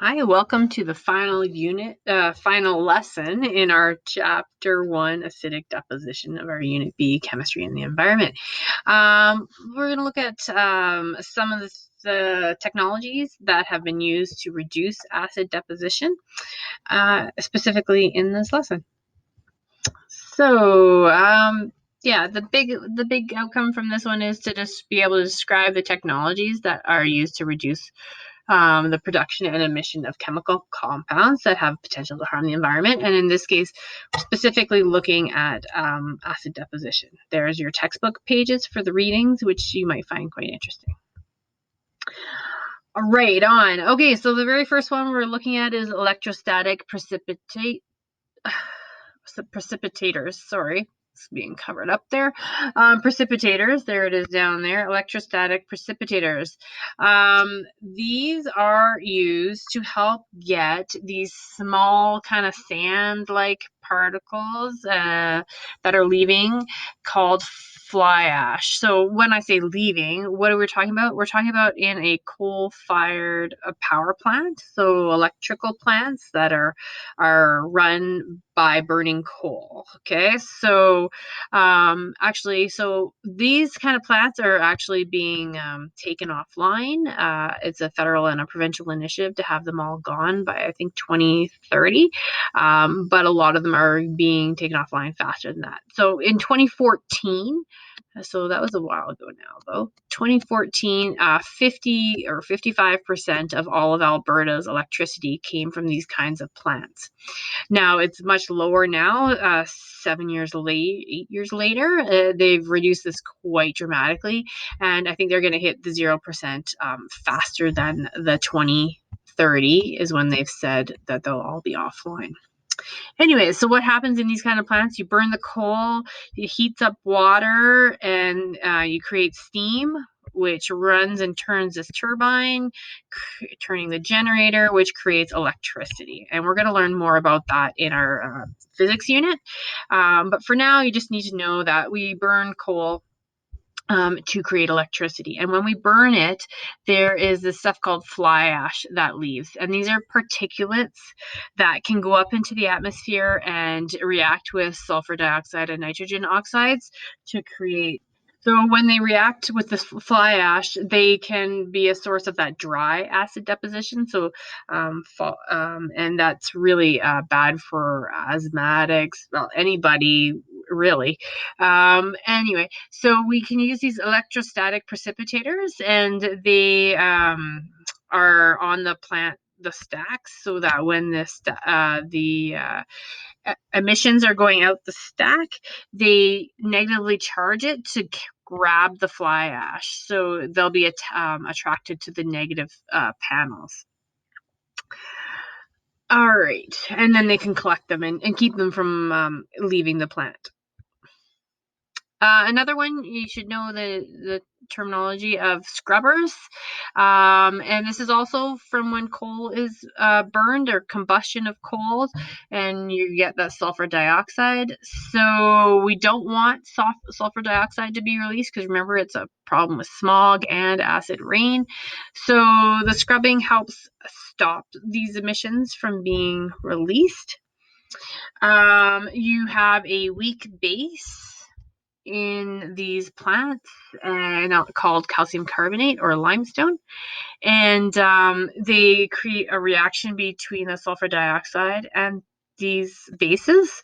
Hi, welcome to the final lesson in our Chapter 1 acidic deposition of our Unit B, Chemistry and the Environment. We're going to look at some of the technologies that have been used to reduce acid deposition, specifically in this lesson. So, yeah, the big outcome from this one is to just be able to describe the technologies that are used to reduce the production and emission of chemical compounds that have potential to harm the environment. And in this case, specifically looking at acid deposition. There's your textbook pages for the readings, which you might find quite interesting. Right on. Okay, so the very first one we're looking at is electrostatic precipitators. Sorry, it's being covered up there. Precipitators, there it is down there. Electrostatic precipitators. These are used to help get these small kind of sand-like particles that are leaving called fly ash. So when I say leaving, what are we talking about? We're talking about in a coal-fired power plant, so electrical plants that are run by burning coal. Okay, so so these kind of plants are actually being taken offline. It's a federal and a provincial initiative to have them all gone by, I think, 2030. But a lot of them are being taken offline faster than that. So in 2014, so that was a while ago now, though. 2014, 50 or 55% of all of Alberta's electricity came from these kinds of plants. Now it's much lower now, 8 years later. They've reduced this quite dramatically, and I think they're going to hit the 0% faster than the 2030 is when they've said that they'll all be offline. Anyway, so what happens in these kind of plants? You burn the coal, it heats up water, and you create steam, which runs and turns this turbine, turning the generator, which creates electricity. And we're going to learn more about that in our physics unit. But for now, you just need to know that we burn coal to create electricity. And when we burn it, there is this stuff called fly ash that leaves. And these are particulates that can go up into the atmosphere and react with sulfur dioxide and nitrogen oxides to create. So when they react with this fly ash, they can be a source of that dry acid deposition. So, and that's really bad for asthmatics, well, anybody really. Anyway, so we can use these electrostatic precipitators, and they are on the plant, the stacks, so that when the emissions are going out the stack, they negatively charge it to grab the fly ash, so they'll be attracted to the negative panels. All right, and then they can collect them and keep them from leaving the plant. Another one, you should know the terminology of scrubbers. And this is also from when coal is burned, or combustion of coal, and you get that sulfur dioxide. So we don't want sulfur dioxide to be released, because remember, it's a problem with smog and acid rain. So the scrubbing helps stop these emissions from being released. You have a weak base in these plants called calcium carbonate or limestone, and they create a reaction between the sulfur dioxide and these bases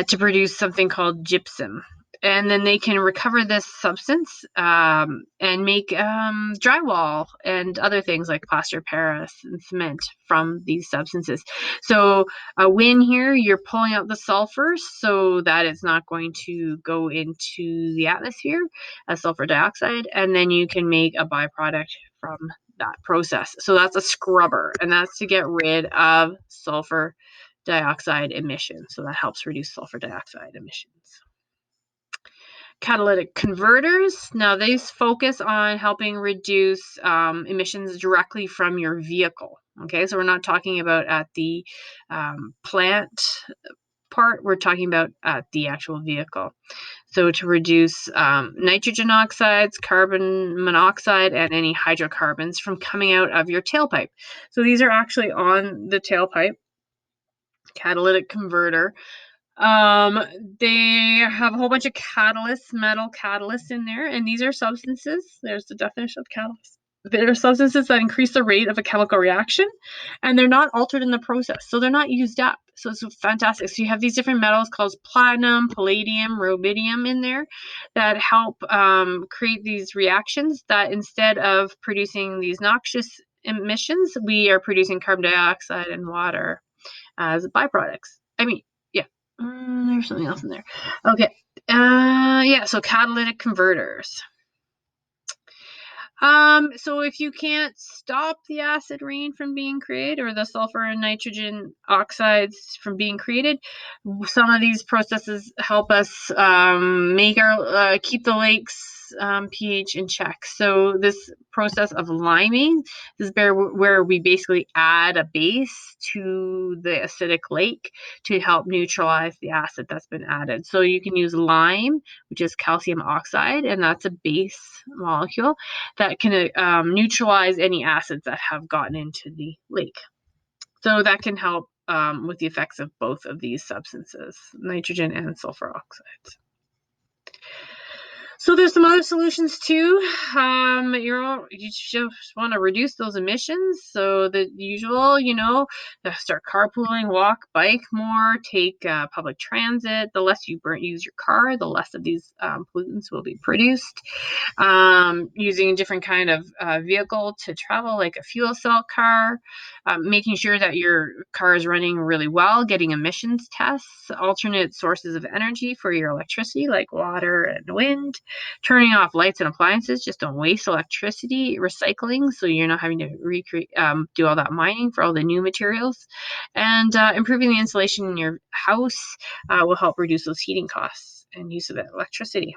to produce something called gypsum. And then they can recover this substance and make drywall and other things like plaster Paris and cement from these substances. So a win here, you're pulling out the sulfur so that it's not going to go into the atmosphere as sulfur dioxide, and then you can make a byproduct from that process. So that's a scrubber, and that's to get rid of sulfur dioxide emissions. So that helps reduce sulfur dioxide emissions. Catalytic converters. Now these focus on helping reduce emissions directly from your vehicle. Okay, so we're not talking about at the plant part, we're talking about the actual vehicle. So to reduce nitrogen oxides, carbon monoxide, and any hydrocarbons from coming out of your tailpipe. So these are actually on the tailpipe catalytic converter. They have a whole bunch of catalysts, metal catalysts in there, and these are substances. There's the definition of catalyst. They're substances that increase the rate of a chemical reaction, and they're not altered in the process, so they're not used up. So it's fantastic. So you have these different metals called platinum, palladium, rubidium in there that help create these reactions that instead of producing these noxious emissions, we are producing carbon dioxide and water as byproducts. I mean, yeah, there's something else in there. Okay, yeah, so catalytic converters. So if you can't stop the acid rain from being created or the sulfur and nitrogen oxides from being created, some of these processes help us make our keep the lake's pH in check. So this process of liming is where we basically add a base to the acidic lake to help neutralize the acid that's been added. So you can use lime, which is calcium oxide, and that's a base molecule that can neutralize any acids that have gotten into the lake. So that can help with the effects of both of these substances, nitrogen and sulfur oxides. So there's some other solutions too. You just want to reduce those emissions. So the usual, start carpooling, walk, bike more, take public transit. The less you use your car, the less of these pollutants will be produced. Using a different kind of vehicle to travel, like a fuel cell car, making sure that your car is running really well, getting emissions tests, alternate sources of energy for your electricity, like water and wind, turning off lights and appliances. Just don't waste electricity, recycling, so you're not having to do all that mining for all the new materials, and improving the insulation in your house will help reduce those heating costs and use of electricity.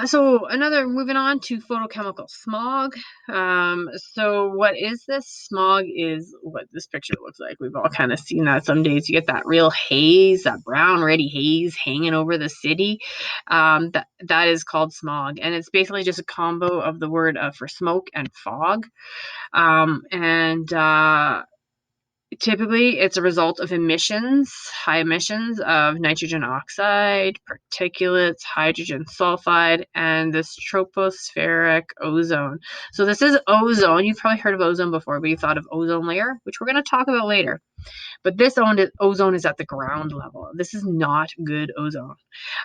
So moving on to photochemical smog. So what is this? Smog is what this picture looks like. We've all kind of seen that. Some days you get that real haze, that brown, reddy haze hanging over the city. That is called smog. And it's basically just a combo of the word for smoke and fog. Typically, it's a result of high emissions of nitrogen oxide, particulates, hydrogen sulfide, and this tropospheric ozone. So this is ozone. You've probably heard of ozone before, but you thought of ozone layer, which we're going to talk about later. But this ozone is at the ground level. This is not good ozone.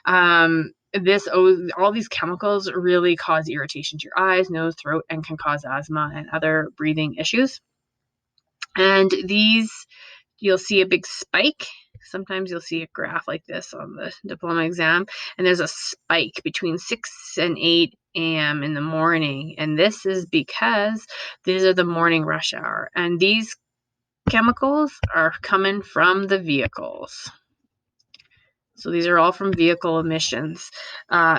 All these chemicals really cause irritation to your eyes, nose, throat, and can cause asthma and other breathing issues. And these, you'll see a big spike. Sometimes you'll see a graph like this on the diploma exam, and there's a spike between 6 and 8 a.m. in the morning. And this is because these are the morning rush hour. And these chemicals are coming from the vehicles. So these are all from vehicle emissions.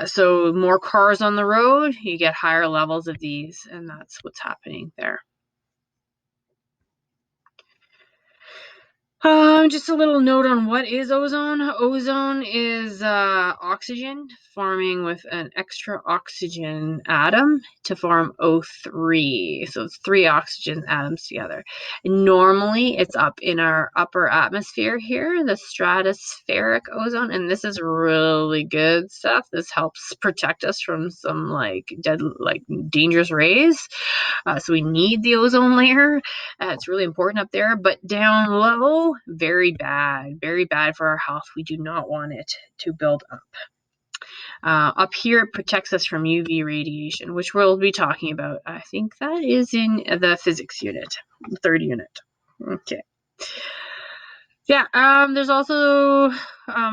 So more cars on the road, you get higher levels of these, and that's what's happening there. Just a little note on what is ozone. Ozone is oxygen forming with an extra oxygen atom to form O3. So it's 3 oxygen atoms together. And normally it's up in our upper atmosphere here, the stratospheric ozone, and this is really good stuff. This helps protect us from some dangerous rays. So we need the ozone layer. It's really important up there, but down low, very bad for our health. We do not want it to build up. Up here, it protects us from UV radiation, which we'll be talking about. I think that is in the physics unit, the 3rd unit. Okay. Yeah, there's also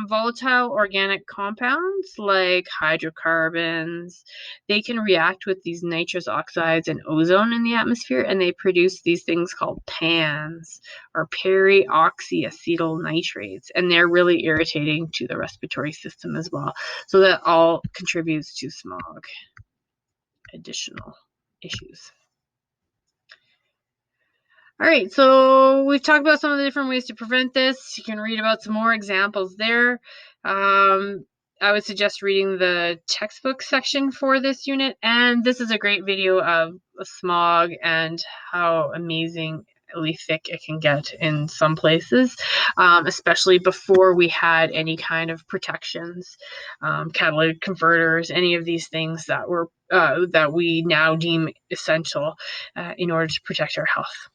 volatile organic compounds like hydrocarbons. They can react with these nitrous oxides and ozone in the atmosphere, and they produce these things called PANs, or perioxyacetyl nitrates, and they're really irritating to the respiratory system as well. So that all contributes to smog, additional issues. All right, so we've talked about some of the different ways to prevent this. You can read about some more examples there. I would suggest reading the textbook section for this unit, and this is a great video of smog and how amazingly thick it can get in some places, especially before we had any kind of protections, catalytic converters, any of these things that were that we now deem essential in order to protect our health.